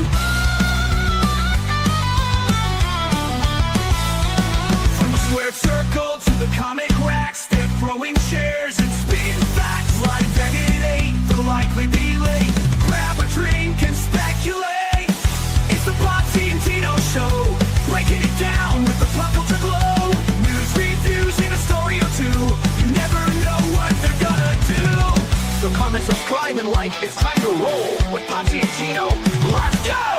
From the square circle to the comic racks, they're throwing chairs and spitting facts like that it ain't. They'll likely be late. Grab a drink and speculate. It's the Potsy and Tino show. Breaking it down with the pop culture glow. News, reviews, and a story or two. You never know what they're gonna do. So comment, subscribe, and like. It's time to roll with Potsy and Tino. Let's go!